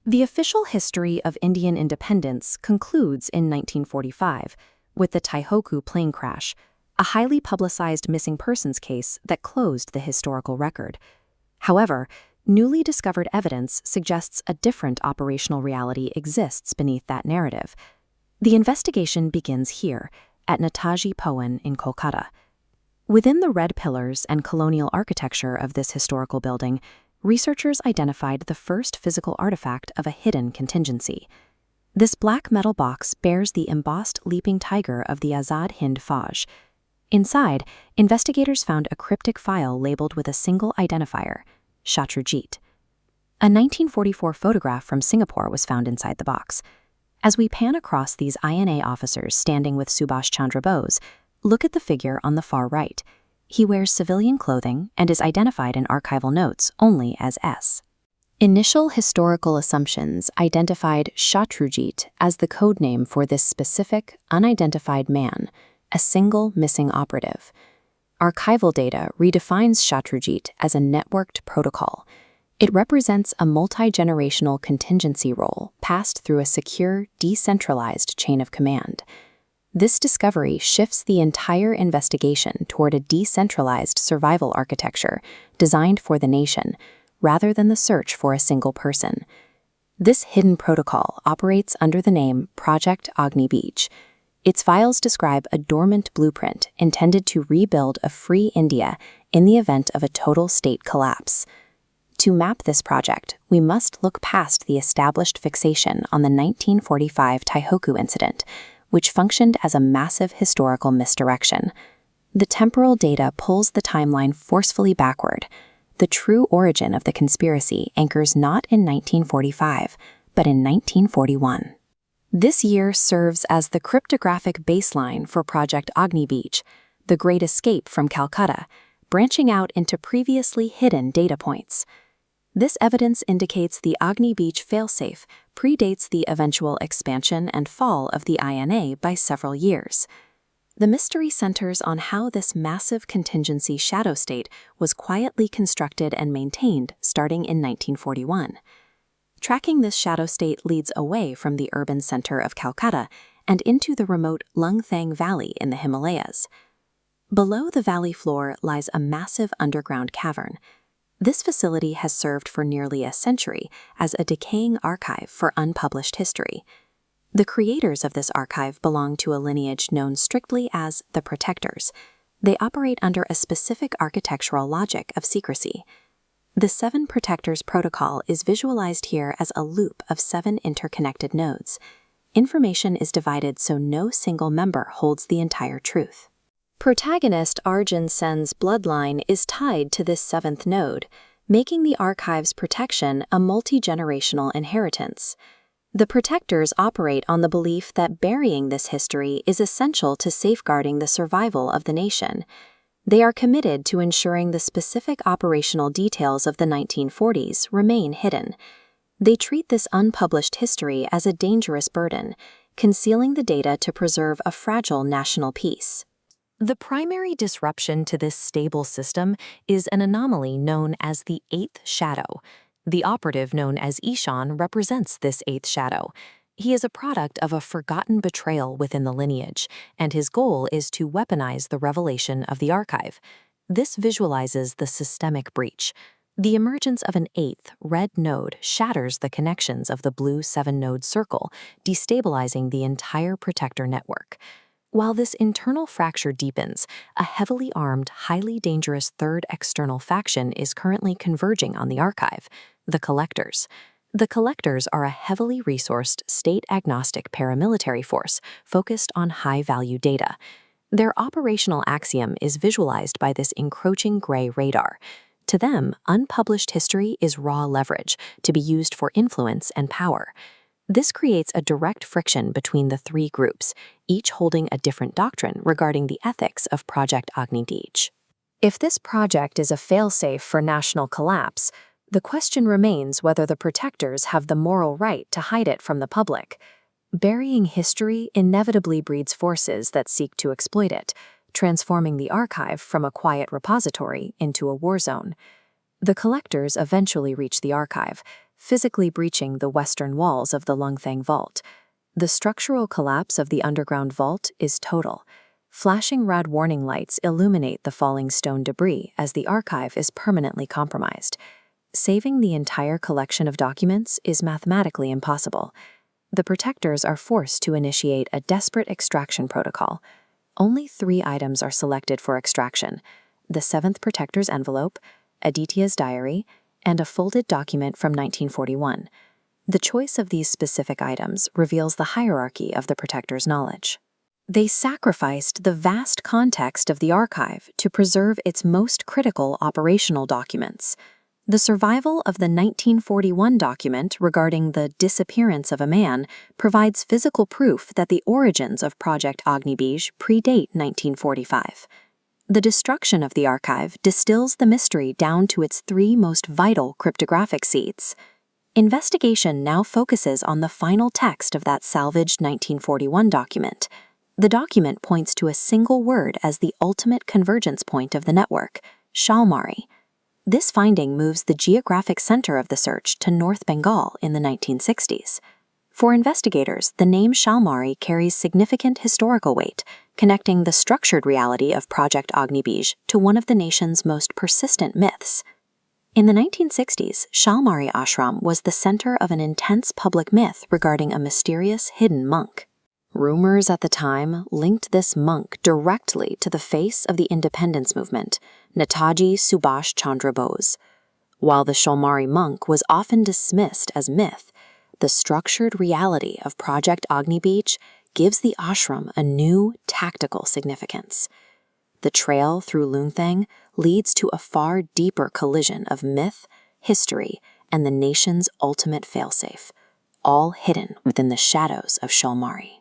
The official history of Indian independence concludes in 1945 with the Taihoku plane crash, a highly publicized missing persons case that closed the historical record. However, newly discovered evidence suggests a different operational reality exists beneath that narrative. The investigation begins here, at Netaji Subhash in Kolkata. Within the red pillars and colonial architecture of this historical building, researchers identified the first physical artifact of a hidden contingency. This black metal box bears the embossed leaping tiger of the Azad Hind Fauj. Inside, investigators found a cryptic file labeled with a single identifier, Shatrujit. A 1944 photograph from Singapore was found inside the box. As we pan across these INA officers standing with Subhash Chandra Bose, look at the figure on the far right. He wears civilian clothing and is identified in archival notes only as S. Initial historical assumptions identified Shatrujit as the codename for this specific, unidentified man, a single missing operative. Archival data redefines Shatrujit as a networked protocol. It represents a multi-generational contingency role passed through a secure, decentralized chain of command. This discovery shifts the entire investigation toward a decentralized survival architecture designed for the nation, rather than the search for a single person. This hidden protocol operates under the name Project Agnibeej. Its files describe a dormant blueprint intended to rebuild a free India in the event of a total state collapse. To map this project, we must look past the established fixation on the 1945 Taihoku incident, which functioned as a massive historical misdirection. The temporal data pulls the timeline forcefully backward. The true origin of the conspiracy anchors not in 1945, but in 1941. This year serves as the cryptographic baseline for Project Agnibeej, the Great Escape from Calcutta, branching out into previously hidden data points. This evidence indicates the Agnibeej failsafe predates the eventual expansion and fall of the INA by several years. The mystery centers on how this massive contingency shadow state was quietly constructed and maintained starting in 1941. Tracking this shadow state leads away from the urban center of Calcutta and into the remote Lungthang Valley in the Himalayas. Below the valley floor lies a massive underground cavern. This facility has served for nearly a century as a decaying archive for unpublished history. The creators of this archive belong to a lineage known strictly as the Protectors. They operate under a specific architectural logic of secrecy. The Seven Protectors protocol is visualized here as a loop of 7 interconnected nodes. Information is divided so no single member holds the entire truth. Protagonist Arjun Sen's bloodline is tied to this 7th node, making the archive's protection a multi-generational inheritance. The Protectors operate on the belief that burying this history is essential to safeguarding the survival of the nation. They are committed to ensuring the specific operational details of the 1940s remain hidden. They treat this unpublished history as a dangerous burden, concealing the data to preserve a fragile national peace. The primary disruption to this stable system is an anomaly known as the 8th shadow. The operative known as Ishan represents this 8th shadow. He is a product of a forgotten betrayal within the lineage, and his goal is to weaponize the revelation of the archive. This visualizes the systemic breach. The emergence of an 8th, red node shatters the connections of the blue 7-node circle, destabilizing the entire protector network. While this internal fracture deepens, a heavily armed, highly dangerous third external faction is currently converging on the archive, the Collectors. The Collectors are a heavily resourced, state-agnostic paramilitary force focused on high-value data. Their operational axiom is visualized by this encroaching gray radar. To them, unpublished history is raw leverage to be used for influence and power. This creates a direct friction between the 3 groups, each holding a different doctrine regarding the ethics of Project Agnibeej. If this project is a failsafe for national collapse, the question remains whether the Protectors have the moral right to hide it from the public. Burying history inevitably breeds forces that seek to exploit it, transforming the archive from a quiet repository into a war zone. The Collectors eventually reach the archive, physically breaching the western walls of the Lungthang Vault. The structural collapse of the underground vault is total. Flashing red warning lights illuminate the falling stone debris as the archive is permanently compromised. Saving the entire collection of documents is mathematically impossible. The protectors are forced to initiate a desperate extraction protocol. Only 3 items are selected for extraction: the 7th protector's envelope, Aditya's diary, and a folded document from 1941. The choice of these specific items reveals the hierarchy of the protector's knowledge. They sacrificed the vast context of the archive to preserve its most critical operational documents. The survival of the 1941 document regarding the disappearance of a man provides physical proof that the origins of Project Agnibeej predate 1945. The destruction of the archive distills the mystery down to its 3 most vital cryptographic seeds. Investigation now focuses on the final text of that salvaged 1941 document. The document points to a single word as the ultimate convergence point of the network: Shalmari. This finding moves the geographic center of the search to North Bengal in the 1960s. For investigators, the name Shalmari carries significant historical weight, connecting the structured reality of Project Agnibeej to one of the nation's most persistent myths. In the 1960s, Shalmari Ashram was the center of an intense public myth regarding a mysterious hidden monk. Rumors at the time linked this monk directly to the face of the independence movement, Netaji Subhash Chandra Bose. While the Shalmari monk was often dismissed as myth, the structured reality of Project Agnibeej gives the ashram a new tactical significance. The trail through Lungthang leads to a far deeper collision of myth, history, and the nation's ultimate failsafe, all hidden within the shadows of Shalmari.